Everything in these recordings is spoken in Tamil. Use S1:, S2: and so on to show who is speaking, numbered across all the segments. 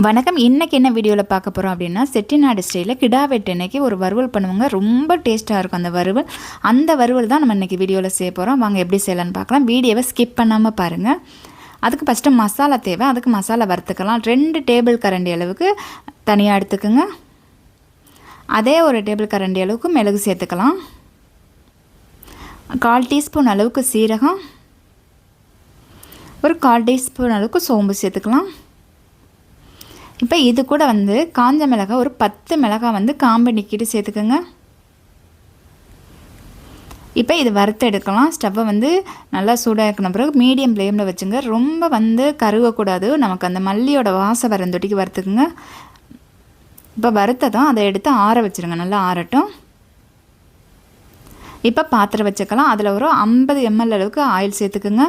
S1: வணக்கம். இன்றைக்கி என்ன வீடியோவில் பார்க்க போகிறோம் அப்படின்னா, செட்டிநாடு ஸ்டைலில் கிடா வெட்டு அன்னைக்கு ஒரு வறுவல் பண்ணுவாங்க. ரொம்ப டேஸ்ட்டாக இருக்கும் அந்த வறுவல் தான் நம்ம இன்றைக்கி வீடியோவில் செய்ய போகிறோம். வாங்க எப்படி செய்யலான்னு பார்க்கலாம். வீடியோவை ஸ்கிப் பண்ணாமல் பாருங்கள். அதுக்கு ஃபஸ்ட்டு மசாலா தேவை. அதுக்கு மசாலா வறுத்துக்கலாம். 2 டேபிள் கரண்டி அளவுக்கு தனியாக எடுத்துக்கோங்க. அதே ஒரு டேபிள் கரண்டி அளவுக்கு மிளகு சேர்த்துக்கலாம். 1/4 டீஸ்பூன் அளவுக்கு சீரகம், ஒரு 1/4 டீஸ்பூன் அளவுக்கு சோம்பு சேர்த்துக்கலாம். இப்போ இது கூட காஞ்ச மிளகாய் ஒரு 10 மிளகாய் காம்பு நிக்கிட்டு சேர்த்துக்கோங்க. இப்போ இது வறுத்து எடுக்கலாம். ஸ்டவ்வை நல்லா சூடாக்கின பிறகு மீடியம் ஃப்ளேமில் வச்சுங்க. ரொம்ப கருகக்கூடாது. நமக்கு அந்த மல்லியோட வாசம் வரந்தொட்டிக்கு வறுத்துக்குங்க. இப்போ வறுத்ததும் அதை எடுத்து ஆற வச்சுருங்க. நல்லா ஆறட்டும். இப்போ பாத்திரம் வச்சுக்கலாம். அதில் ஒரு 50 ml அளவுக்கு ஆயில் சேர்த்துக்குங்க.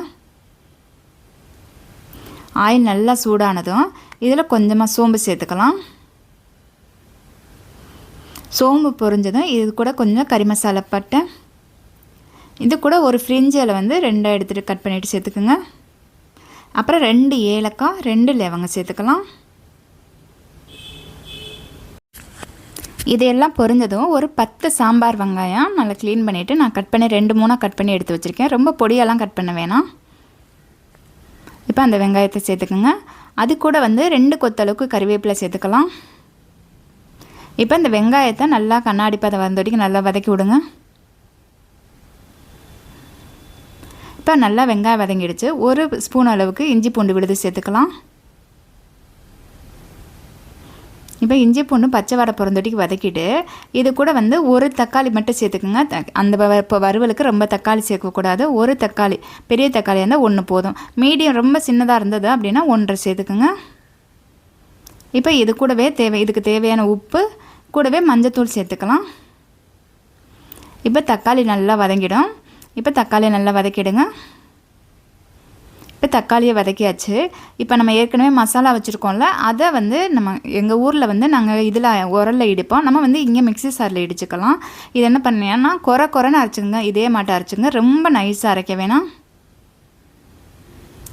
S1: ஆயில் நல்லா சூடானதும் இதில் கொஞ்சமாக சோம்பு சேர்த்துக்கலாம். சோம்பு பொரிஞ்சதும் இது கூட கொஞ்சம் கறி மசாலா பட்டை, இது கூட ஒரு ஃப்ரிஞ்சில் 2 எடுத்துகிட்டு கட் பண்ணிவிட்டு சேர்த்துக்குங்க. அப்புறம் 2 ஏலக்காய், 2 லவங்கம் சேர்த்துக்கலாம். இதையெல்லாம் பொரிஞ்சதும் ஒரு 10 சாம்பார் வெங்காயம் நல்லா க்ளீன் பண்ணிவிட்டு நான் கட் பண்ணி 2-3 கட் பண்ணி எடுத்து வச்சுருக்கேன். ரொம்ப பொடியெல்லாம் கட் பண்ண வேணாம். இப்போ அந்த வெங்காயத்தை சேர்த்துக்குங்க. அது கூட 2 கொத்தளவுக்கு கறிவேப்பிலை சேர்த்துக்கலாம். இப்போ இந்த வெங்காயத்தை நல்லா கண்ணாடி பதம் வந்தோடிக்கு நல்லா வதக்கி விடுங்க. இப்போ நல்லா வெங்காயம் வதங்கிடுச்சு. 1 ஸ்பூன் அளவுக்கு இஞ்சி பூண்டு விழுது சேர்த்துக்கலாம். இப்போ இஞ்சி பூண்டு பச்சை வடை பிறந்தொட்டிக்கு வதக்கிட்டு இது கூட ஒரு தக்காளி மட்டும் சேர்த்துக்குங்க. அந்த வறுவலுக்கு ரொம்ப தக்காளி சேர்க்கக்கூடாது. 1 தக்காளி, பெரிய தக்காளி இருந்தால் 1 போதும். மீடியம் ரொம்ப சின்னதாக இருந்தது அப்படின்னா 1.5 சேர்த்துக்குங்க. இப்போ இது கூடவே இதுக்கு தேவையான உப்பு கூடவே மஞ்சத்தூள் சேர்த்துக்கலாம். இப்போ தக்காளி நல்லா வதங்கிடும். இப்போ தக்காளியை நல்லா வதக்கிடுங்க. இப்போ தக்காளியை வதக்கியாச்சு. இப்போ நம்ம ஏற்கனவே மசாலா வச்சுருக்கோம்ல, அதை நம்ம எங்கள் ஊரில் நாங்கள் இதில் உரலில் இடிப்போம். நம்ம இங்கே மிக்ஸி சாரில் இடிச்சுக்கலாம். இது என்ன பண்ணேன்னா குறைன்னு அரைச்சிங்க. இதே மாட்டை அரைச்சிங்க. ரொம்ப நைஸாக அரைக்க வேணாம்.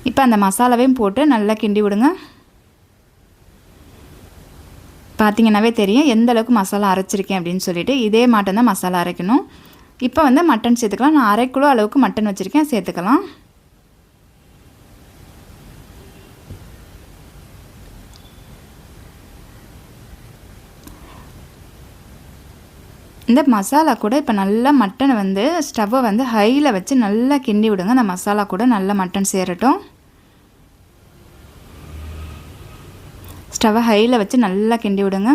S1: இப்போ அந்த மசாலாவையும் போட்டு நல்லா கிண்டி விடுங்க. பார்த்தீங்கன்னாவே தெரியும் எந்த அளவுக்கு மசாலா அரைச்சிருக்கேன் அப்படின்னு சொல்லிட்டு. இதே மாட்டம் தான் மசாலா அரைக்கணும். இப்போ மட்டன் சேர்த்துக்கலாம். நான் 1/2 கிலோ அளவுக்கு மட்டன் வச்சுருக்கேன், சேர்த்துக்கலாம். இந்த மசாலா கூட இப்போ நல்லா மட்டனை ஸ்டவ்வை ஹையில் வச்சு நல்லா கிண்டி விடுங்க. அந்த மசாலா கூட நல்லா மட்டன் சேரட்டும். ஸ்டவ்வை ஹையில் வச்சு நல்லா கிண்டி விடுங்க.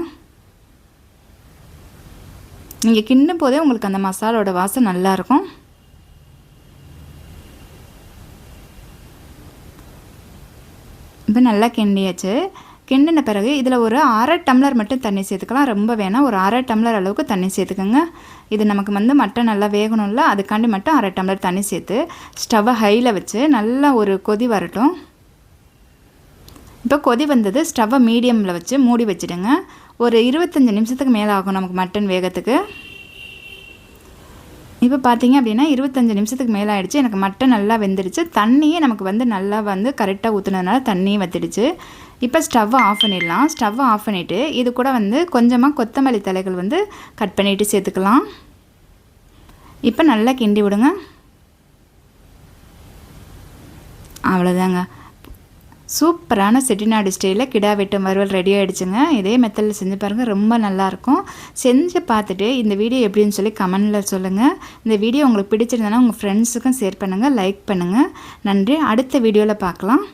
S1: நீங்கள் கிண்டும் போதே உங்களுக்கு அந்த மசாலோட வாசம் நல்லாயிருக்கும். இப்போ நல்லா கிண்டியாச்சு. கிண்டின பிறகு இதில் ஒரு 1/2 டம்ளர் மட்டும் தண்ணி சேர்த்துக்கலாம். ரொம்ப வேணாம். ஒரு 1/2 டம்ளர் அளவுக்கு தண்ணி சேர்த்துக்கோங்க. இது நமக்கு மட்டன் நல்லா வேகணும்ல, அதுக்காண்டி மட்டும் 1/2 டம்ளர் தண்ணி சேர்த்து ஸ்டவ்வை ஹையில் வச்சு நல்லா ஒரு கொதி வரட்டும். இப்போ கொதி வந்தது. ஸ்டவ்வை மீடியமில் வச்சு மூடி வச்சுடுங்க. ஒரு 25 நிமிஷத்துக்கு மேலே ஆகும் நமக்கு மட்டன் வேகத்துக்கு. இப்போ பார்த்தீங்க அப்படின்னா 25 நிமிஷத்துக்கு மேலே ஆகிடுச்சு. எனக்கு மட்டன் நல்லா வெந்துடுச்சு. தண்ணியே நமக்கு நல்லா கரெக்டாக ஊற்றுனதுனால தண்ணியும் வற்றிடுச்சு. இப்போ ஸ்டவ்வை ஆஃப் பண்ணிடலாம். ஸ்டவ்வை ஆஃப் பண்ணிவிட்டு இது கூட கொஞ்சமாக கொத்தமல்லி தலைகள் கட் பண்ணிவிட்டு சேர்த்துக்கலாம். இப்போ நல்லா கிண்டி விடுங்க. அவ்வளோதாங்க. சூப்பரான செட்டிநாடு ஸ்டைலில் கிடா வெட்டு வறுவல் ரெடி ஆகிடுச்சுங்க. இதே மெத்தடில் செஞ்சு பாருங்கள். ரொம்ப நல்லாயிருக்கும். செஞ்சு பார்த்துட்டு இந்த வீடியோ எப்படின்னு சொல்லி கமெண்டில் சொல்லுங்கள். இந்த வீடியோ உங்களுக்கு பிடிச்சிருந்தனா உங்கள் ஃப்ரெண்ட்ஸுக்கும் ஷேர் பண்ணுங்கள், லைக் பண்ணுங்கள். நன்றி. அடுத்த வீடியோவில் பார்க்கலாம்.